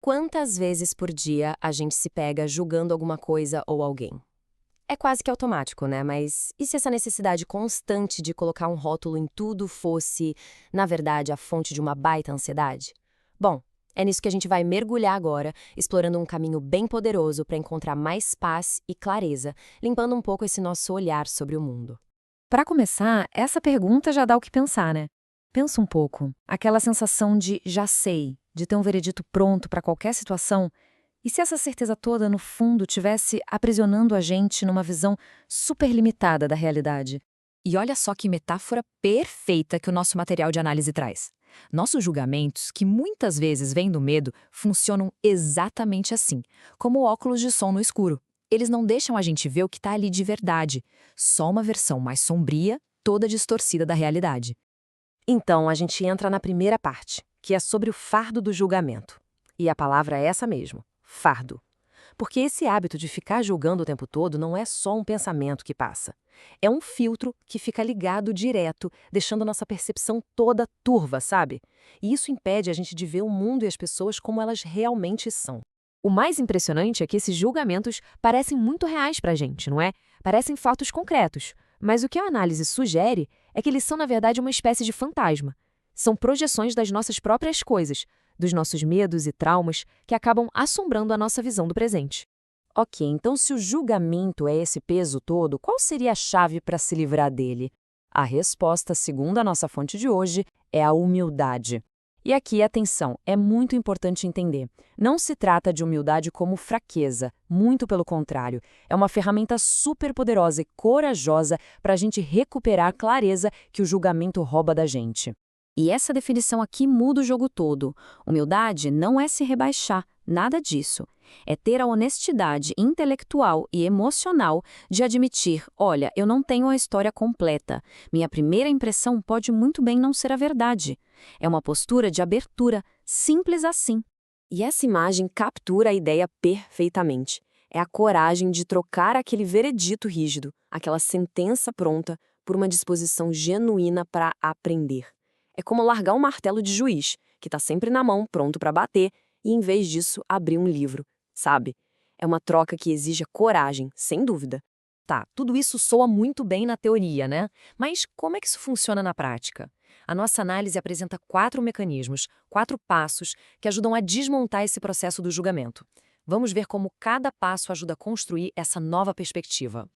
Quantas vezes por dia a gente se pega julgando alguma coisa ou alguém? É quase que automático, né? Mas e se essa necessidade constante de colocar um rótulo em tudo fosse, na verdade, a fonte de uma baita ansiedade? Bom, é nisso que a gente vai mergulhar agora, explorando um caminho bem poderoso para encontrar mais paz e clareza, limpando um pouco esse nosso olhar sobre o mundo. Para começar, essa pergunta já dá o que pensar, né? Pensa um pouco. Aquela sensação de já sei, de ter um veredito pronto para qualquer situação. E se essa certeza toda, no fundo, tivesse aprisionando a gente numa visão super limitada da realidade? E olha só que metáfora perfeita que o nosso material de análise traz. Nossos julgamentos, que muitas vezes vêm do medo, funcionam exatamente assim, como óculos de som no escuro. Eles não deixam a gente ver o que está ali de verdade, só uma versão mais sombria, toda distorcida da realidade. Então, a gente entra na primeira parte, que é sobre o fardo do julgamento. E a palavra é essa mesmo, fardo. Porque esse hábito de ficar julgando o tempo todo não é só um pensamento que passa. É um filtro que fica ligado direto, deixando nossa percepção toda turva, sabe? E isso impede a gente de ver o mundo e as pessoas como elas realmente são. O mais impressionante é que esses julgamentos parecem muito reais pra gente, não é? Parecem fatos concretos. Mas o que a análise sugere é que eles são, na verdade, uma espécie de fantasma. São projeções das nossas próprias coisas, dos nossos medos e traumas que acabam assombrando a nossa visão do presente. Ok, então se o julgamento é esse peso todo, qual seria a chave para se livrar dele? A resposta, segundo a nossa fonte de hoje, é a humildade. E aqui, atenção, é muito importante entender. Não se trata de humildade como fraqueza, muito pelo contrário. É uma ferramenta super poderosa e corajosa para a gente recuperar a clareza que o julgamento rouba da gente. E essa definição aqui muda o jogo todo. Humildade não é se rebaixar, nada disso. É ter a honestidade intelectual e emocional de admitir: olha, eu não tenho a história completa. Minha primeira impressão pode muito bem não ser a verdade. É uma postura de abertura, simples assim. E essa imagem captura a ideia perfeitamente. É a coragem de trocar aquele veredito rígido, aquela sentença pronta, por uma disposição genuína para aprender. É como largar um martelo de juiz, que está sempre na mão, pronto para bater, e em vez disso, abrir um livro, sabe? É uma troca que exige coragem, sem dúvida. Tá, tudo isso soa muito bem na teoria, né? Mas como é que isso funciona na prática? A nossa análise apresenta 4 mecanismos, 4 passos, que ajudam a desmontar esse processo do julgamento. Vamos ver como cada passo ajuda a construir essa nova perspectiva.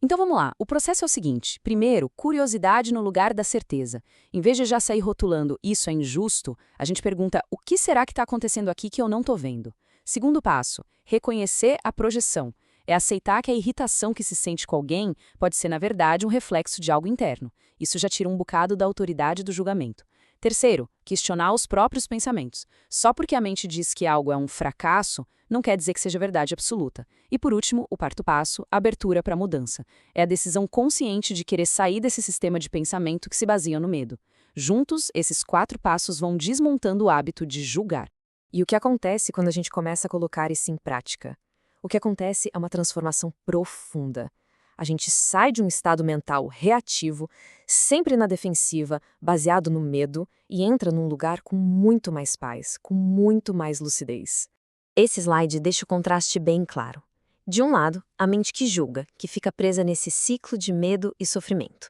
Então vamos lá, o processo é o seguinte. Primeiro, curiosidade no lugar da certeza. Em vez de já sair rotulando isso é injusto, a gente pergunta o que será que está acontecendo aqui que eu não estou vendo? Segundo passo, reconhecer a projeção. É aceitar que a irritação que se sente com alguém pode ser, na verdade, um reflexo de algo interno. Isso já tira um bocado da autoridade do julgamento. Terceiro, questionar os próprios pensamentos. Só porque a mente diz que algo é um fracasso, não quer dizer que seja verdade absoluta. E por último, o quarto passo, abertura para a mudança. É a decisão consciente de querer sair desse sistema de pensamento que se baseia no medo. Juntos, esses 4 passos vão desmontando o hábito de julgar. E o que acontece quando a gente começa a colocar isso em prática? O que acontece é uma transformação profunda. A gente sai de um estado mental reativo, sempre na defensiva, baseado no medo, e entra num lugar com muito mais paz, com muito mais lucidez. Esse slide deixa o contraste bem claro. De um lado, a mente que julga, que fica presa nesse ciclo de medo e sofrimento.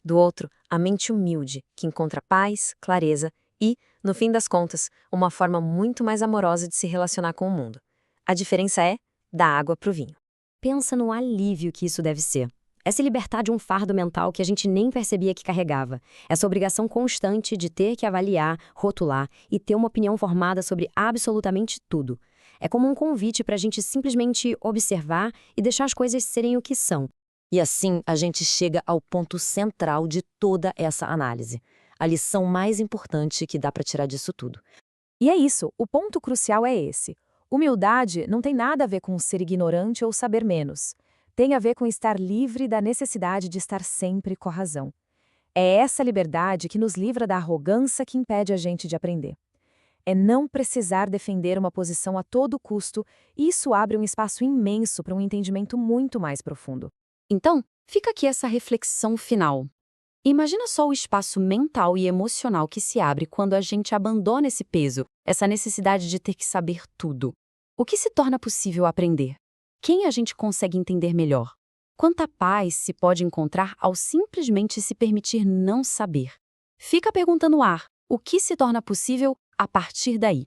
Do outro, a mente humilde, que encontra paz, clareza e, no fim das contas, uma forma muito mais amorosa de se relacionar com o mundo. A diferença é da água para o vinho. Pensa no alívio que isso deve ser. É se libertar de um fardo mental que a gente nem percebia que carregava. Essa obrigação constante de ter que avaliar, rotular e ter uma opinião formada sobre absolutamente tudo. É como um convite para a gente simplesmente observar e deixar as coisas serem o que são. E assim a gente chega ao ponto central de toda essa análise. A lição mais importante que dá para tirar disso tudo. E é isso, o ponto crucial é esse. Humildade não tem nada a ver com ser ignorante ou saber menos. Tem a ver com estar livre da necessidade de estar sempre com a razão. É essa liberdade que nos livra da arrogância que impede a gente de aprender. É não precisar defender uma posição a todo custo, e isso abre um espaço imenso para um entendimento muito mais profundo. Então, fica aqui essa reflexão final. Imagina só o espaço mental e emocional que se abre quando a gente abandona esse peso, essa necessidade de ter que saber tudo. O que se torna possível aprender? Quem a gente consegue entender melhor? Quanta paz se pode encontrar ao simplesmente se permitir não saber? Fica a pergunta no ar: o que se torna possível a partir daí?